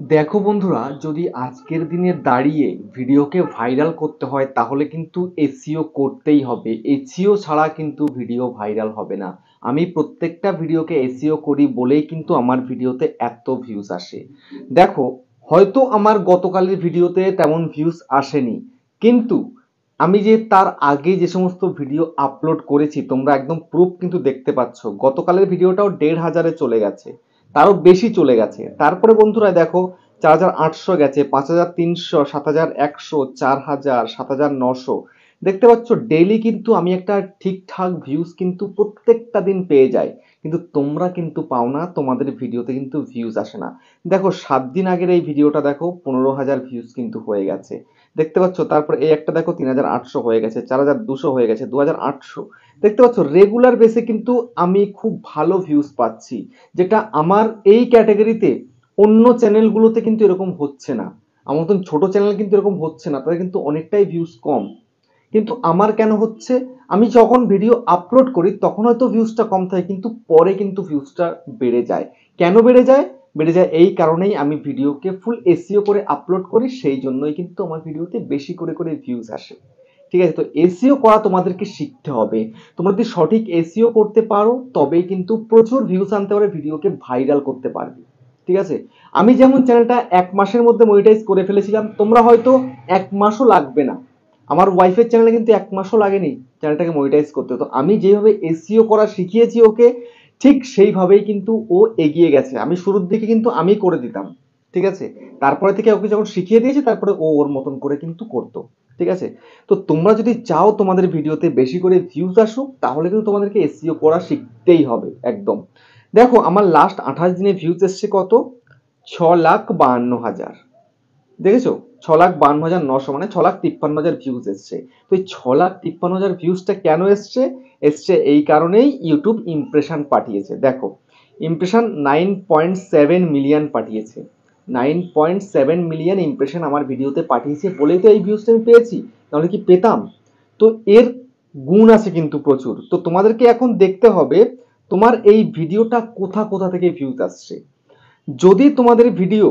দেখো বন্ধুরা, যদি আজকের দিনে দাঁড়িয়ে ভিডিওকে ভাইরাল করতে হয় তাহলে কিন্তু এসইও করতেই হবে। এসইও ছাড়া কিন্তু ভিডিও ভাইরাল হবে না। আমি প্রত্যেকটা ভিডিওকে এসইও করি বলেই কিন্তু আমার ভিডিওতে এত ভিউজ আসে। দেখো, হয়তো আমার গতকালের ভিডিওতে তেমন ভিউজ আসেনি, কিন্তু আমি যে তার আগে যে সমস্ত ভিডিও আপলোড করেছি তোমরা একদম প্রুফ কিন্তু দেখতে পাচ্ছ। গতকালের ভিডিওটাও ১,৫০০-এ চলে গেছে, তারও বেশি চলে গেছে। তারপরে বন্ধুরা দেখো, ৪,৮০০ গেছে, ৫,৩০০, ৭,১০০, ৪,০০০, ৭,৯০০। দেখতে পাচ্ছ ডেইলি কিন্তু আমি একটা ঠিকঠাক ভিউজ কিন্তু প্রত্যেকটা দিন পেয়ে যাই, কিন্তু তোমরা কিন্তু পাও না, তোমাদের ভিডিওতে কিন্তু ভিউজ আসে না। দেখো ৭ দিন আগের এই ভিডিওটা দেখো, ১৫,০০০ ভিউজ কিন্তু হয়ে গেছে। দেখতে পাচ্ছ, তারপর এই একটা দেখো ৩,৮০০ হয়ে গেছে, ৪,২০০ হয়ে গেছে, ২,৮০০। দেখতে পাচ্ছ রেগুলার বেসে কিন্তু আমি খুব ভালো ভিউজ পাচ্ছি, যেটা আমার এই ক্যাটাগরিতে অন্য চ্যানেলগুলোতে কিন্তু এরকম হচ্ছে না। আমার মতন ছোট চ্যানেল কিন্তু এরকম হচ্ছে না, তাদের কিন্তু অনেকটাই ভিউজ কম। কিন্তু আমার কেন হচ্ছে? আমি যখন ভিডিও আপলোড করি তখন হয়তো ভিউজটা কম থাকে, কিন্তু পরে কিন্তু ভিউজটা বেড়ে যায়। কেন বেড়ে যায়? বেড়ে যায় এই কারণেই আমি ভিডিওকে ফুল এসইও করে আপলোড করি, সেই জন্যই কিন্তু আমার ভিডিওতে বেশি করে করে ভিউজ আসে। ঠিক আছে, তো এসইও করা তোমাদেরকে শিখতে হবে। তোমরা যদি সঠিক এসইও করতে পারো তবেই কিন্তু প্রচুর ভিউজ আনতে পারবে, ভিডিওকে ভাইরাল করতে পারবে। ঠিক আছে, আমি যেমন চ্যানেলটা ১ মাসের মধ্যে মনিটাইজ করে ফেলেছিলাম, তোমরা হয়তো ১ মাসও লাগবে না। আমার ওয়াইফের চ্যানেলে কিন্তু ১ মাসও লাগেনি চ্যানেলটাকে মনিটাইজ করতে। তো আমি যেভাবে এসইও করা শিখিয়েছি ওকে, ঠিক সেইভাবেই কিন্তু ও এগিয়ে গেছে। আমি শুরুর দিকে কিন্তু আমি করে দিতাম, ঠিক আছে, তারপরে থেকে ওকে যখন শিখিয়ে দিয়েছি তারপরে ও ওর মতন করে কিন্তু করতো। ঠিক আছে, তো তোমরা যদি চাও তোমাদের ভিডিওতে বেশি করে ভিউজ আসুক তাহলে কিন্তু তোমাদেরকে এসইও করা শিখতেই হবে একদম। দেখো আমার লাস্ট ২৮ দিনে ভিউজ এসছে কত? ৬,৫২,০০০। দেখেছো, ৬,৫২,৯০০, মানে ৬,৫৩,০০০ ভিউজ এসছে। তো এই ৬,৫৩,০০০ ভিউজটা কেন এসছে? এসছে এই কারণেই ইউটিউব ইমপ্রেশন পাঠিয়েছে। দেখো, ইমপ্রেশন 9.7 মিলিয়ন পাঠিয়েছে। 9.7 মিলিয়ন ইমপ্রেশন আমার ভিডিওতে পাঠিয়েছে বলেই তো এই ভিউজটা আমি পেয়েছি, নাহলে কি পেতাম? তো এর গুণ আছে কিন্তু প্রচুর। তো তোমাদেরকে এখন দেখতে হবে তোমার এই ভিডিওটা কোথা কোথা থেকে ভিউজ আসছে। যদি তোমাদের ভিডিও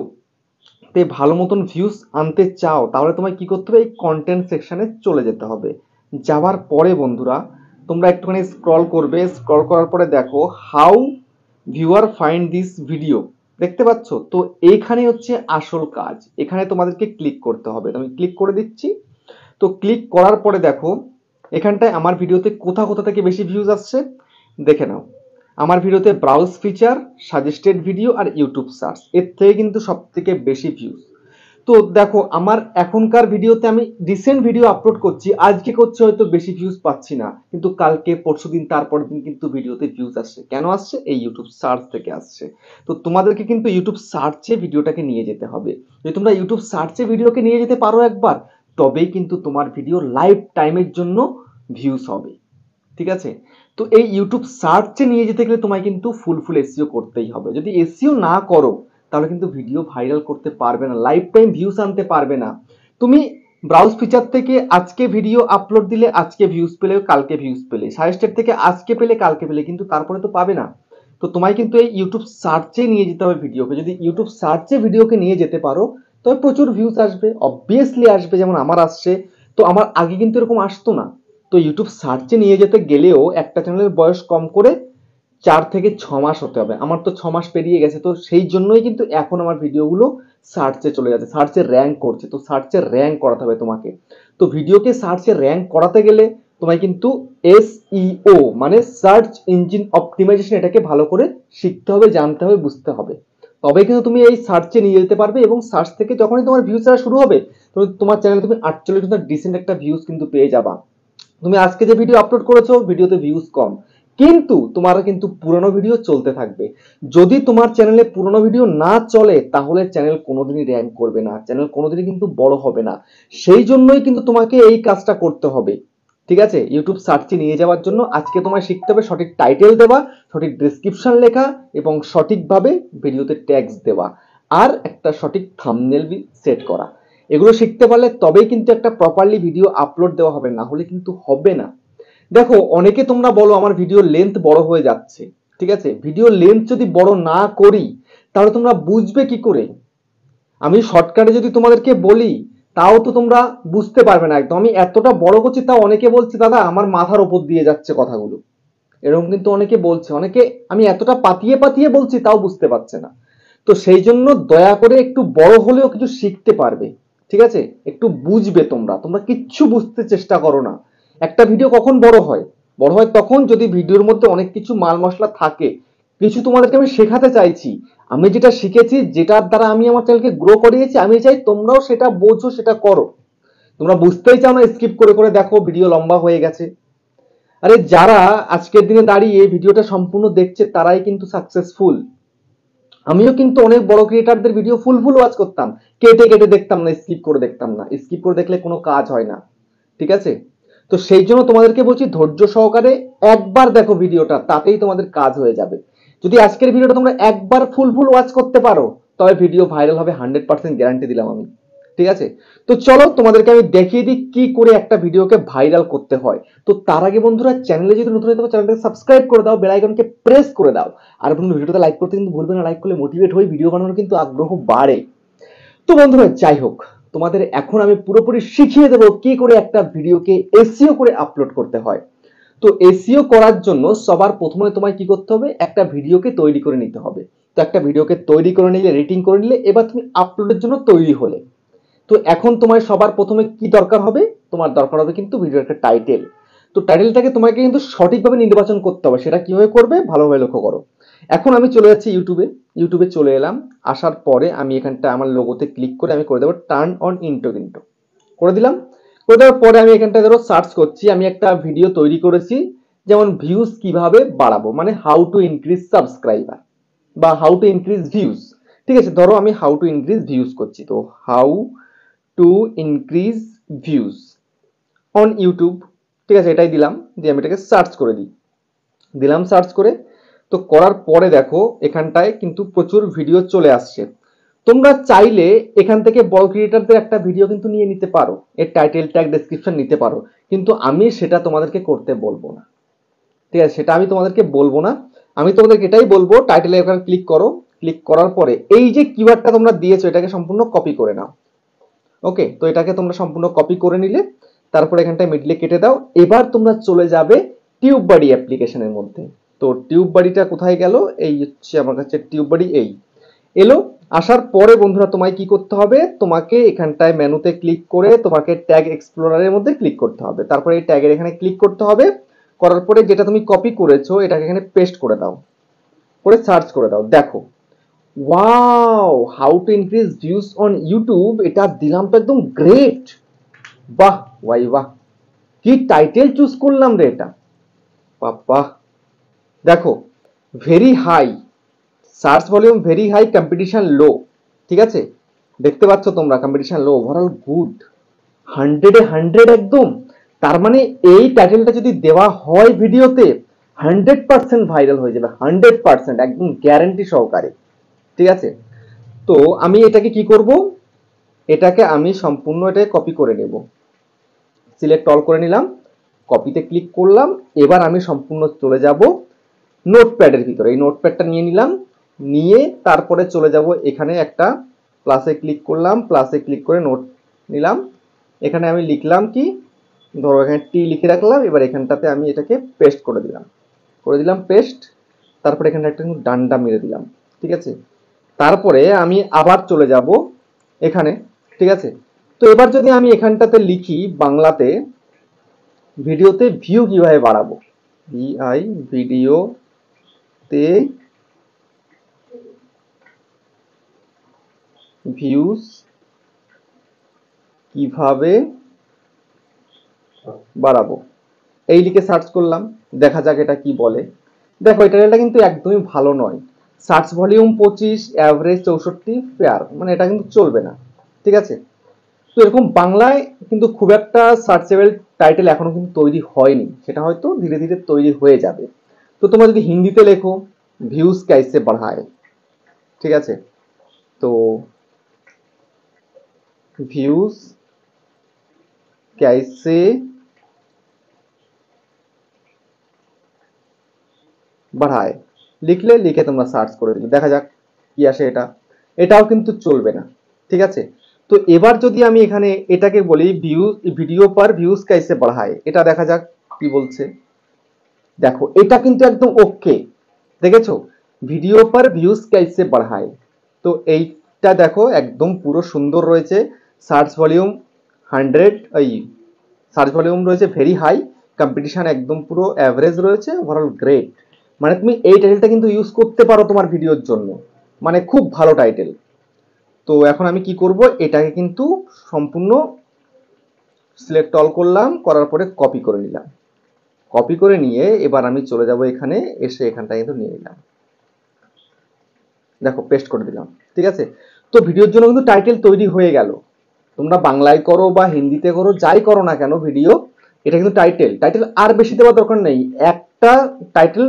তে ভালো মতন ভিউজ আনতে চাও তাহলে তোমায় কি করতে হবে? এই কন্টেন্ট সেকশনে চলে যেতে হবে। যাওয়ার পরে বন্ধুরা তোমরা একটুখানি স্ক্রল করবে, স্ক্রল করার পরে দেখো how viewer find this video, দেখতে পাচ্ছ? তো এইখানে হচ্ছে আসল কাজ, এখানে তোমাদেরকে ক্লিক করতে হবে। আমি ক্লিক করে দিচ্ছি। তো ক্লিক করার পরে দেখো এখানটায় আমার ভিডিওতে কোথা কোথা থেকে বেশি ভিউজ আসছে দেখে নাও। আমার ভিডিওতে ব্রাউজ ফিচার, সাজেস্টেড ভিডিও আর ইউটিউব সার্চ, এর থেকে কিন্তু সব থেকে বেশি ভিউজ। তো দেখো আমার এখনকার ভিডিওতে আমি রিসেন্ট ভিডিও আপলোড করছি, আজকে করছি হয়তো বেশি ভিউজ পাচ্ছি না, কিন্তু কালকে পরশুদিন তারপরের দিন কিন্তু ভিডিওতে ভিউজ আসছে। কেন আসছে? এই ইউটিউব সার্চ থেকে আসছে। তো তোমাদেরকে কিন্তু ইউটিউব সার্চে ভিডিওটাকে নিয়ে যেতে হবে। যদি তোমরা ইউটিউব সার্চে ভিডিওকে নিয়ে যেতে পারো একবার, তবেই কিন্তু তোমার ভিডিও লাইফ টাইমের জন্য ভিউজ হবে। ঠিক আছে, তো এই ইউটিউব সার্চে নিয়ে যেতে গেলে তোমায় কিন্তু ফুল এসইও করতেই হবে। যদি এসইও না করো তাহলে কিন্তু ভিডিও ভাইরাল করতে পারবে না, লাইফ টাইম ভিউজ আনতে পারবে না। তুমি ব্রাউজ ফিচার থেকে আজকে ভিডিও আপলোড দিলে আজকে ভিউজ পেলে, কালকে ভিউজ পেলে, সাজেস্টেড থেকে আজকে পেলে কালকে পেলে, কিন্তু তারপরে তো পাবে না। তো তোমায় কিন্তু এই ইউটিউব সার্চে নিয়ে যেতে হবে ভিডিওকে। যদি ইউটিউব সার্চে ভিডিওকে নিয়ে যেতে পারো তবে প্রচুর ভিউজ আসবে, অবভিয়াসলি আসবে, যেমন আমার আসছে। তো আমার আগে কিন্তু এরকম আসতো না। তো ইউটিউব সার্চে নিয়ে যেতে গেলেও একটা চ্যানেলের বয়স কম করে ৪ থেকে ৬ মাস হতে হবে। আমার তো ৬ মাস পেরিয়ে গেছে, তো সেই জন্যই কিন্তু এখন আমার ভিডিওগুলো সার্চে চলে যাচ্ছে, সার্চে র্যাঙ্ক করছে। তো সার্চে র্যাঙ্ক করাতে হবে তোমাকে। তো ভিডিওকে সার্চে র্যাঙ্ক করাতে গেলে তোমায় কিন্তু এসইও মানে সার্চ ইঞ্জিন অপটিমাইজেশন, এটাকে ভালো করে শিখতে হবে, জানতে হবে, বুঝতে হবে। তবে কিন্তু তুমি এই সার্চে নিয়ে যেতে পারবে, এবং সার্চ থেকে যখনই তোমার ভিউজ আসা শুরু হবে তোমার চ্যানেলে তুমি ৪৮ ডিসেন্ট একটা ভিউজ কিন্তু পেয়ে যাবা। তুমি আজকে যে ভিডিও আপলোড করেছো ভিডিওতে ভিউজ কম, কিন্তু তোমার কিন্তু পুরনো ভিডিও চলতে থাকবে। যদি তোমার চ্যানেলে পুরনো ভিডিও না চলে তাহলে চ্যানেল কোনোদিনই র্যাঙ্ক করবে না, চ্যানেল কোনোদিনই কিন্তু বড় হবে না। সেই জন্যই কিন্তু তোমাকে এই কাজটা করতে হবে। ঠিক আছে, ইউটিউব সার্চে নিয়ে যাওয়ার জন্য আজকে তোমায় শিখতে হবে সঠিক টাইটেল দেওয়া, সঠিক ডেসক্রিপশন লেখা, এবং সঠিকভাবে ভিডিওতে ট্যাগস দেওয়া, আর একটা সঠিক থাম্বনেল সেট করা। এগুলো শিখতে পারলে তবেই কিন্তু একটা প্রপারলি ভিডিও আপলোড দেওয়া হবে, না হলে কিন্তু হবে না। দেখো অনেকে তোমরা বলো আমার ভিডিও লেন্থ বড় হয়ে যাচ্ছে। ঠিক আছে, ভিডিও লেন্থ যদি বড় না করি তাহলে তোমরা বুঝবে কি করে আমি শর্টকাটে যদি তোমাদেরকে বলি তাও তো তোমরা বুঝতে পারবে না একদম। আমি এতটা বড় করছি তাও অনেকে বলছে দাদা আমার মাথার উপর দিয়ে যাচ্ছে কথাগুলো, এরকম কিন্তু অনেকে বলছে। অনেকে আমি এতটা পাতিয়ে পাতিয়ে বলছি তাও বুঝতে পারছে না। তো সেই জন্য দয়া করে একটু বড় হলেও কিছু শিখতে পারবে, ঠিক আছে? একটু বুঝবে, তোমরা তোমরা কিচ্ছু বুঝতে চেষ্টা করো না। একটা ভিডিও কখন বড় হয়? বড় হয় তখন যদি ভিডিওর মধ্যে অনেক কিছু মাল মশলা থাকে। কিছু তোমাদেরকে আমি শেখাতে চাইছি, আমি যেটা শিখেছি, যেটার দ্বারা আমি আমার চ্যানেলকে গ্রো করিয়েছি, আমি চাই তোমরাও সেটা বোঝো, সেটা করো। তোমরা বুঝতেই চাও না, স্কিপ করে করে দেখো, ভিডিও লম্বা হয়ে গেছে। আরে যারা আজকের দিনে দাঁড়িয়ে ভিডিওটা সম্পূর্ণ দেখছে তারাই কিন্তু সাকসেসফুল। আমিও কিন্তু অনেক বড় ক্রিয়েটারদের ভিডিও ফুল ফুল ওয়াচ করতাম, কেটে কেটে দেখতাম না, স্কিপ করে দেখতাম না। স্কিপ করে দেখলে কোনো কাজ হয় না, ঠিক আছে? তো সেই জন্য তোমাদেরকে বলছি ধৈর্য সহকারে একবার দেখো ভিডিওটা, তাতেই তোমাদের কাজ হয়ে যাবে। যদি আজকের ভিডিওটা তোমরা একবার ফুল ফুল ওয়াচ করতে পারো তবে ভিডিও ভাইরাল হবে, 100% গ্যারান্টি দিলাম আমি, ঠিক আছে? তো চলো তোমাদেরকে আমি দেখিয়ে দিই কি করে একটা ভিডিওকে ভাইরাল করতে হয়। তো তার আগে বন্ধুরা, চ্যানেলে যদি নতুন হয়ে থাকো চ্যানেলটাকে সাবস্ক্রাইব করে দাও, বেল আইকনকে প্রেস করে দাও। আর বন্ধু ভিডিওটা লাইক করতে কিন্তু ভুলবে না, লাইক করলে মোটিভেট হই, ভিডিও বানানোর কিন্তু আগ্রহ বাড়ে। তো বন্ধুরা যাই হোক, তোমাদের এখন আমি পুরোপুরি শিখিয়ে দেবো কি করে একটা ভিডিওকে এসইও করে আপলোড করতে হয়। তো এসইও করার জন্য সবার প্রথমে তোমায় কি করতে হবে, একটা ভিডিওকে তৈরি করে নিতে হবে। তো একটা ভিডিওকে তৈরি করে নিলে, রেটিং করে নিলে, এবার তুমি আপলোডের জন্য তৈরি হলে। তো এখন তোমার সবার প্রথমে কি দরকার হবে, তোমার দরকার হবে কিন্তু ভিডিওর একটা টাইটেল। তো টাইটেলটাকে তোমাকে কিন্তু সঠিকভাবে নির্বাচন করতে হবে। সেটা কিভাবে করবে ভালোভাবে লক্ষ্য করো। এখন আমি চলে যাচ্ছি ইউটিউবে, ইউটিউবে চলে এলাম। আসার পরে আমি এখানটা আমার লোগোতে ক্লিক করে আমি করে দেবো টার্ন অন ইন্টো ইন্টো, করে দিলাম। করে দেওয়ার পরে আমি এখানটা ধরো সার্চ করছি, আমি একটা ভিডিও তৈরি করেছি, যেমন ভিউজ কিভাবে বাড়াবো, মানে হাউ টু ইনক্রিজ সাবস্ক্রাইবার বা হাউ টু ইনক্রিজ ভিউজ। ঠিক আছে, ধরো আমি হাউ টু ইনক্রিজ ভিউজ করছি, তো how to increase views on YouTube. ঠিক আছে, এটাই দিলাম, দিয়ে আমি এটাকে সার্চ করে দিই। দিলাম সার্চ করে। তো করার পরে দেখো এখানটায় কিন্তু প্রচুর ভিডিও চলে আসছে। তোমরা চাইলে এখান থেকে বড় ক্রিয়েটারদের একটা ভিডিও কিন্তু নিয়ে নিতে পারো, এর টাইটেল ট্যাগ ডেসক্রিপশন নিতে পারো, কিন্তু আমি সেটা তোমাদেরকে করতে বলবো না। ঠিক আছে, সেটা আমি তোমাদেরকে বলবো না। আমি তোমাদেরকে এটাই বলবো, টাইটেলে এখানে ক্লিক করো। ক্লিক করার পরে এই যে কিওয়ার্ডটা তোমরা দিয়েছো এটাকে সম্পূর্ণ কপি করে নাও। ওকে, তো এটাকে তোমরা সম্পূর্ণ কপি করে নিলে, তারপরে এখানটায় মিডলে কেটে দাও। এবার তোমরা চলে যাবে টিউব বাড়ি অ্যাপ্লিকেশনের মধ্যে। তো টিউব বাড়িটা কোথায় গেল, এই হচ্ছে আমার কাছে টিউব বাড়ি, এই এলো। আসার পরে বন্ধুরা তোমায় কি করতে হবে, তোমাকে এখানটায় মেনুতে ক্লিক করে তোমাকে ট্যাগ এক্সপ্লোরারের মধ্যে ক্লিক করতে হবে। তারপরে এই ট্যাগের এখানে ক্লিক করতে হবে। করার পরে যেটা তুমি কপি করেছো এটাকে এখানে পেস্ট করে দাও, করে সার্চ করে দাও। দেখো, wow, how to increase views on YouTube, এটা দিলাম তো একদম গ্রেট। বাহ ওয়াই বাহ, কি টাইটেল চুজ করলাম রে এটা, বাহ। দেখো, very high search volume, very high, competition low. ঠিক আছে, দেখতে পাচ্ছ তোমরা, কম্পিটিশন লো, ওভারঅল গুড, 100-এ 100 একদম। তার মানে এই টাইটেলটা যদি দেওয়া হয় ভিডিওতে 100% ভাইরাল হয়ে যাবে, 100% একদম গ্যারান্টি সহকারে। ঠিক আছে, তো আমি এটাকে কি করব, এটাকে আমি সম্পূর্ণ এটাকে কপি করে নেব। সিলেক্ট অল করে নিলাম, কপিতে ক্লিক করলাম। এবার আমি সম্পূর্ণ চলে যাব নোটপ্যাডের ভিতরে, এই নোটপ্যাডটা নিয়ে নিলাম। নিয়ে তারপরে চলে যাব এখানে একটা প্লাসে ক্লিক করলাম, প্লাসে ক্লিক করে নোট নিলাম। এখানে আমি লিখলাম কি, ধরো এখানে টি লিখে রাখলাম। এবার এখানটাতে আমি এটাকে পেস্ট করে দিলাম, পেস্ট। তারপরে এখানে একটা ডান্ডা মেরে দিলাম। ঠিক আছে, তারপরে আমি আবার চলে যাব এখানে। ঠিক আছে, তো এবার যদি আমি এখানটাতে লিখি বাংলাতে, ভিডিওতে ভিউ কিভাবে বাড়াবো, ভিআই, ভিডিওতে ভিউজ কিভাবে বাড়াবো, এই লিখে সার্চ করলাম। দেখা যাক এটা কি বলে। দেখো, এটা কিন্তু একদমই ভালো নয়। সার্চ ভলিউম 25, অ্যাভারেজ 64, ফেয়ার, মানে এটা কিন্তু চলবে না। ঠিক আছে, তো এরকম বাংলায় কিন্তু খুব একটা সার্চেবল টাইটেল এখনো কিন্তু তৈরি হয়নি, সেটা হয়তো ধীরে ধীরে তৈরি হয়ে যাবে। তো তোমরা যদি হিন্দিতে লেখো, ভিউজ কাইসে বাড়ায়। ঠিক আছে, তো ভিউজ কাইসে বাড়ায় লিখলে, লিখে তোমরা সার্চ করে দিলে, দেখা যাক কি আসে। এটাও কিন্তু চলবে না। ঠিক আছে। তো এবার যদি আমি এখানে এটাকে বলি ভিডিও পার ভিউজ কাইসে বাড়ায়, এটা দেখা যাক কি বলছে। দেখো এটা কিন্তু একদম ওকে, দেখেছো, ভিডিও পার ভিউজ কাইসে বাড়ায়। তো এইটা দেখো একদম পুরো সুন্দর রয়েছে, সার্চ ভলিউম 100, এই সার্চ ভলিউম রয়েছে ভেরি হাই, কম্পিটিশন একদম পুরো অ্যাভারেজ রয়েছে, ওভারঅল গ্রেট। মানে তুমি এই টাইটেলটা কিন্তু ইউজ করতে পারো তোমার ভিডিওর জন্য, মানে খুব ভালো টাইটেল। তো এখন আমি কি করব, এটাকে কিন্তু সম্পূর্ণ সিলেক্ট অল করলাম, করার পরে কপি করে নিলাম। কপি করে নিয়ে এবার আমি চলে যাব এখানে, এসে এখানটা কিন্তু নিয়ে নিলাম, দেখো পেস্ট করে দিলাম। ঠিক আছে, তো ভিডিওর জন্য কিন্তু টাইটেল তৈরি হয়ে গেল। তোমরা বাংলায় করো বা হিন্দিতে করো, যাই করো না কেন ভিডিও, এটা কিন্তু টাইটেল। টাইটেল আর বেশি দেওয়ার দরকার নেই, একটা টাইটেল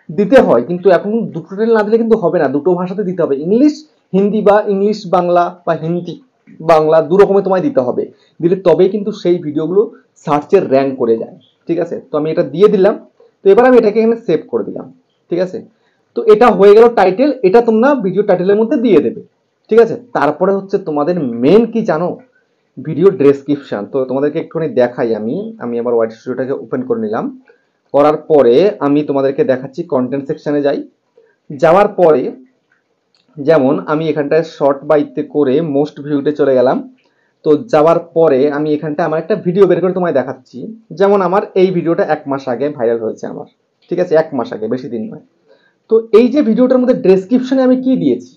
দিতে হয়, কিন্তু এখন দুটো টাইটেল না দিলে কিন্তু হবে না, দুটো ভাষাতে দিতে হবে, ইংলিশ হিন্দি বা ইংলিশ বাংলা বা হিন্দি বাংলা দু রকমে তোমায় দিতে হবে, দিলে তবেই কিন্তু সেই ভিডিওগুলো সার্চের র্যাঙ্ক করে যায়। ঠিক আছে, তো আমি এটা দিয়ে দিলাম। তো এবার আমি এটাকে এখানে সেভ করে দিলাম। ঠিক আছে, তো এটা হয়ে গেল টাইটেল, এটা তোমরা ভিডিও টাইটেলের মধ্যে দিয়ে দেবে। ঠিক আছে, তারপরে হচ্ছে তোমাদের মেন কি জানো, ভিডিও ডেসক্রিপশন। তো তোমাদেরকে একটুখানি দেখাই, আমি আবার ওয়াইড স্টুডিওটাকে ওপেন করে নিলাম, করার পরে আমি তোমাদেরকে দেখাচ্ছি কন্টেন্ট সেকশনে যাই। যাওয়ার পরে যেমন আমি এখানটায় শর্ট বাইতে করে মোস্ট ভিউতে চলে গেলাম। তো যাওয়ার পরে আমি এখানটা আমার একটা ভিডিও বের করে তোমায় দেখাচ্ছি। যেমন আমার এই ভিডিওটা 1 মাস আগে ভাইরাল হয়েছে আমার, ঠিক আছে, 1 মাস আগে, বেশি দিন নয়। তো এই যে ভিডিওটার মধ্যে ডেসক্রিপশনে আমি কি দিয়েছি,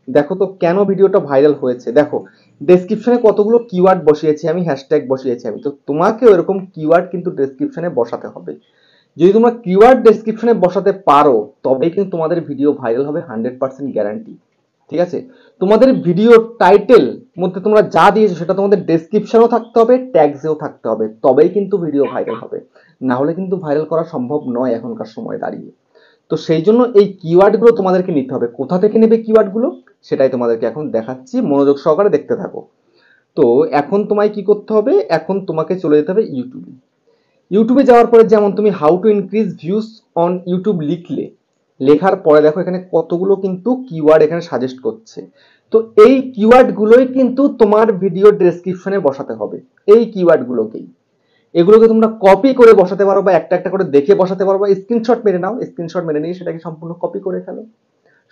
দেখো তো কেন ভিডিওটা ভাইরাল হয়েছে। দেখো ডেসক্রিপশনে কতগুলো কিওয়ার্ড বসিয়েছি আমি, হ্যাশট্যাগ বসিয়েছি আমি। তো তোমাকেও এরকম কিওয়ার্ড কিন্তু ডেসক্রিপশনে বসাতে হবে। যদি তোমরা কিওয়ার্ড ডেসক্রিপশনে বসাতে পারো, তবেই কিন্তু তোমাদের ভিডিও ভাইরাল হবে, 100% গ্যারান্টি। ঠিক আছে, তোমাদের ভিডিও টাইটেল মধ্যে তোমরা যা দিয়েছো সেটা তোমাদের ডেসক্রিপশনেও থাকতে হবে, ট্যাগসেও থাকতে হবে, তবেই কিন্তু ভিডিও ভাইরাল হবে, না হলে কিন্তু ভাইরাল করা সম্ভব নয় এখনকার সময় দাঁড়িয়ে। তো সেই জন্য এই কিওয়ার্ডগুলো তোমাদেরকে নিতে হবে। কোথা থেকে নেবে কিওয়ার্ডগুলো, সেটাই তোমাদেরকে এখন দেখাচ্ছি, মনোযোগ সহকারে দেখতে থাকো। তো এখন তোমায় কি করতে হবে, এখন তোমাকে চলে যেতে হবে ইউটিউবে। ইউটিউবে যাওয়ার পরে যেমন তুমি how to increase views on YouTube লিখলে, লেখার পরে দেখো এখানে কতগুলো কিন্তু কিওয়ার্ড এখানে সাজেস্ট করছে। তো এই কিওয়ার্ডগুলোই কিন্তু তোমার ভিডিও ডেসক্রিপশনে বসাতে হবে, এই কিওয়ার্ডগুলোকেই। এগুলোকে তোমরা কপি করে বসাতে পারো, বা একটা একটা করে দেখে বসাতে পারো, বা স্ক্রিনশট মেরে নাও, স্ক্রিনশট মেরে নিয়ে সেটাকে সম্পূর্ণ কপি করে ফেলো,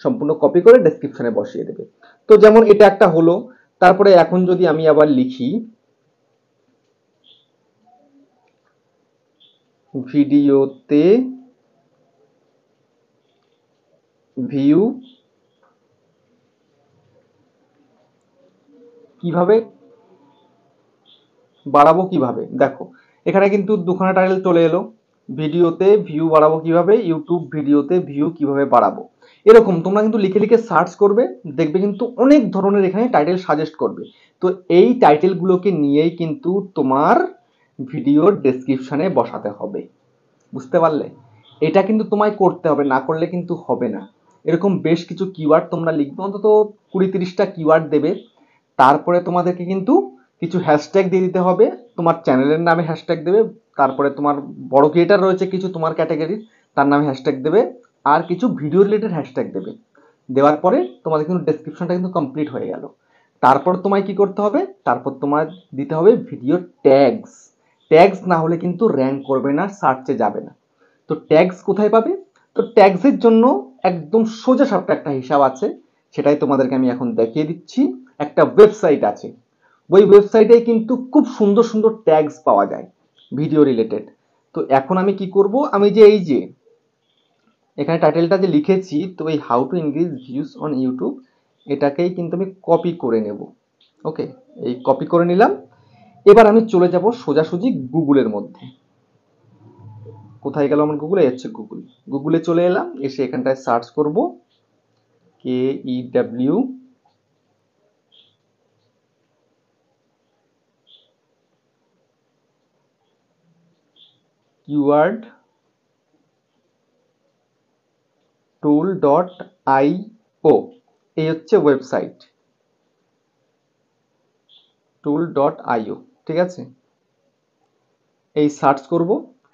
সম্পূর্ণ কপি করে ডেসক্রিপশনে বসিয়ে দেবে। তো যেমন এটা একটা হলো। তারপরে এখন যদি আমি আবার লিখি ভিডিওতে ভিউ কিভাবে বাড়াবো, কিভাবে, দেখো এখানে কিন্তু দুখানা টাইটেল চলে এলো, ভিডিওতে ভিউ বাড়াবো কিভাবে, ইউটিউব ভিডিওতে ভিউ কিভাবে বাড়াবো। এরকম তোমরা কিন্তু লিখে লিখে সার্চ করবে, দেখবে কিন্তু অনেক ধরনের এখানে টাইটেল সাজেস্ট করবে। তো এই টাইটেলগুলোকে নিয়েই কিন্তু তোমার ভিডিওর ডেসক্রিপশনে বসাতে হবে, বুঝতে পারলে? এটা কিন্তু তোমায় করতে হবে, না করলে কিন্তু হবে না। এরকম বেশ কিছু কিওয়ার্ড তোমরা লিখবে, অন্তত 20-30টা কিওয়ার্ড দেবে। তারপরে তোমাদেরকে কিন্তু কিছু হ্যাশট্যাগ দিয়ে দিতে হবে, তোমার চ্যানেলের নামে হ্যাশট্যাগ দেবে, তারপরে তোমার বড় ক্রিয়েটার রয়েছে কিছু তোমার ক্যাটাগরির, তার নামে হ্যাশট্যাগ দেবে, আর কিছু ভিডিও রিলেটেড হ্যাশট্যাগ দেবে। দেওয়ার পরে তোমাদের কিন্তু ডেসক্রিপশনটা কিন্তু কমপ্লিট হয়ে গেল। তারপর তোমায় কি করতে হবে, তারপর তোমার দিতে হবে ভিডিও ট্যাগস। ট্যাগস না হলে কিন্তু র্যাঙ্ক করবে না, সার্চে যাবে না। তো ট্যাগস কোথায় পাবে, তো ট্যাগসের জন্য একদম সোজা সাপটা একটা হিসাব আছে, সেটাই তোমাদেরকে আমি এখন দেখিয়ে দিচ্ছি। একটা ওয়েবসাইট আছে, ওই ওয়েবসাইটে কিন্তু খুব সুন্দর সুন্দর ট্যাগস পাওয়া যায় ভিডিও রিলেটেড। তো এখন আমি কি করব, আমি যে এই যে এখানে টাইটেলটা যে লিখেছি, তো এই how to increase views on YouTube, এটাকেই কিন্তু আমি কপি করে নেব। ওকে, এই কপি করে নিলাম। এবার আমি চলে যাব সোজাসুজি গুগলের মধ্যে। কোথায় গেল আমার গুগলে, হচ্ছে গুগল। গুগলে চলে এলাম, এসে এখানটায় সার্চ করব KEW কিওয়ার্ড টুল ডট আইও, এই হচ্ছে ওয়েবসাইট টুল ডট আইও। ঠিক আছে, এই সার্চ করব,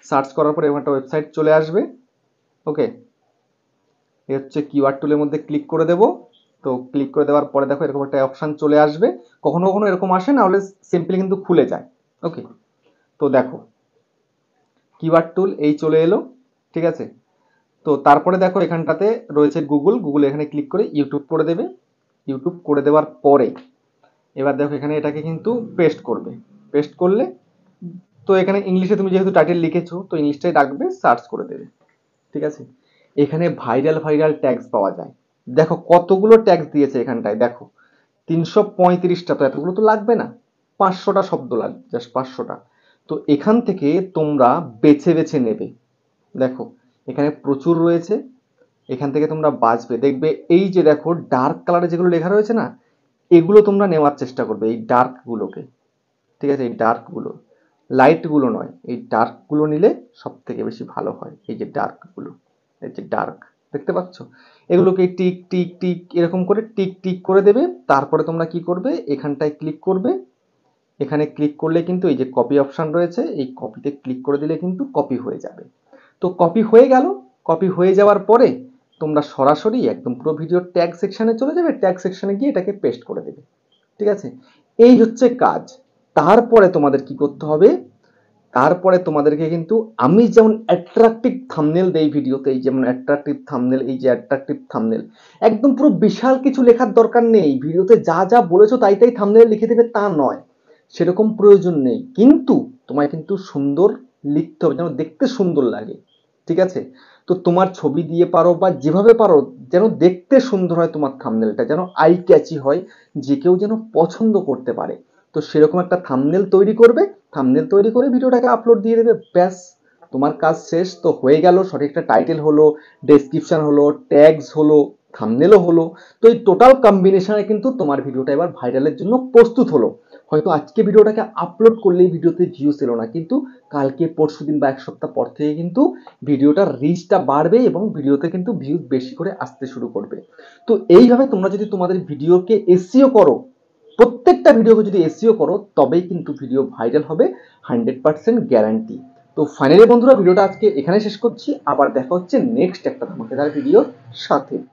সার্চ করার পরে একটা ওয়েবসাইট চলে আসবে। ওকে, এই হচ্ছে কিওয়ার্ড টুলের মধ্যে ক্লিক করে দেব। তো ক্লিক করে দেওয়ার পরে দেখো এরকম একটা অপশন চলে আসবে, কখনো কখনো এরকম আসে, না হলে সিম্পলি কিন্তু খুলে যায়। ওকে, তো দেখো কিওয়ার্ড টুল এই চলে এলো, ঠিক আছে। তো তারপরে দেখো এখানটাতে রয়েছে গুগল, গুগল এখানে ক্লিক করে ইউটিউব করে দেবে। ইউটিউব করে দেওয়ার পরে এবার দেখো এখানে এটাকে কিন্তু পেস্ট করবে। পেস্ট করলে তো এখানে ইংলিশে তুমি যেহেতু টাইটেল লিখেছো তো ইংলিশটাই রাখবে, সার্চ করে দেবে, ঠিক আছে। এখানে ভাইরাল ভাইরাল ট্যাগস পাওয়া যায়। দেখো কতগুলো ট্যাগস দিয়েছে এখানটায়, দেখো 335টা, তো এতগুলো তো লাগবে না, 500টা শব্দ লাগবে, জাস্ট 500টা। তো এখান থেকে তোমরা বেছে বেছে নেবে। দেখো এখানে প্রচুর রয়েছে, এখান থেকে তোমরা বাছবে, দেখবে এই যে দেখো ডার্ক কালারে যেগুলো লেখা রয়েছে না, এগুলো তোমরা নেওয়ার চেষ্টা করবে, এই ডার্ক গুলোকে, ঠিক আছে। এই ডার্ক গুলো, লাইট গুলো নয়, এই ডার্ক গুলো নিলে সব থেকে বেশি ভালো হয়। এই যে ডার্ক গুলো, এই যে ডার্ক, দেখতে পাচ্ছ, এগুলোকে টিক টিক টিক এরকম করে টিক টিক করে দেবে। তারপরে তোমরা কি করবে, এখানটায় ক্লিক করবে। এখানে ক্লিক করলে কিন্তু এই যে কপি অপশন রয়েছে, এই কপিতে ক্লিক করে দিলে কিন্তু কপি হয়ে যাবে। তো কপি হয়ে গেল। কপি হয়ে যাওয়ার পরে তোমরা সরাসরি একদম পুরো ভিডিও ট্যাগ সেকশনে চলে যাবে, ট্যাগ সেকশনে গিয়ে এটাকে পেস্ট করে দেবে, ঠিক আছে। এই হচ্ছে কাজ। তারপরে তোমাদের কি করতে হবে, তারপরে তোমাদেরকে কিন্তু আমি যেমন অ্যাট্রাকটিভ থাম্বনেল দেই ভিডিওতে, এই যেমন অ্যাট্রাকটিভ থাম্বনেল, এই যে অ্যাট্রাকটিভ থাম্বনেল, একদম পুরো বিশাল কিছু লেখার দরকার নেই, ভিডিওতে যা যা বলেছো তাই তাই থাম্বনেল লিখে দেবে তা নয়, সেরকম প্রয়োজন নেই, কিন্তু তোমায় কিন্তু সুন্দর লিখতে হবে, যেন দেখতে সুন্দর লাগে, ঠিক আছে। তো তোমার ছবি দিয়ে পারো বা যেভাবে পারো, যেন দেখতে সুন্দর হয়, তোমার থাম্বনেলটা যেন আই ক্যাচি হয়, যে কেউ যেন পছন্দ করতে পারে। তো সেরকম একটা থাম্বনেল তৈরি করবে, থাম্বনেল তৈরি করে ভিডিওটাকে আপলোড দিয়ে দেবে, ব্যাস তোমার কাজ শেষ। তো হয়ে গেল, সঠিক একটা টাইটেল হলো, ডেসক্রিপশন হলো, ট্যাগস হলো, থাম্বনেলও হলো। তো এই টোটাল কম্বিনেশনে কিন্তু তোমার ভিডিওটা এবার ভাইরালের জন্য প্রস্তুত হলো। হয়তো আজকে ভিডিওটাকে আপলোড করলেই ভিডিওতে ভিউজ এলো না, কিন্তু কালকে পরশুদিন বা এক সপ্তাহ পর থেকে কিন্তু ভিডিওটার রিচটা বাড়বে এবং ভিডিওতে কিন্তু ভিউজ বেশি করে আসতে শুরু করবে। তো এইভাবে তোমরা যদি তোমাদের ভিডিওকে এসইও করো, প্রত্যেকটা ভিডিওকে যদি এসইও করো, তবেই কিন্তু ভিডিও ভাইরাল হবে, 100% গ্যারান্টি। তো ফাইনালি বন্ধুরা ভিডিওটা আজকে এখানে শেষ করছি, আবার দেখা হচ্ছে নেক্সট একটা ধামাকেদার ভিডিওর সাথে।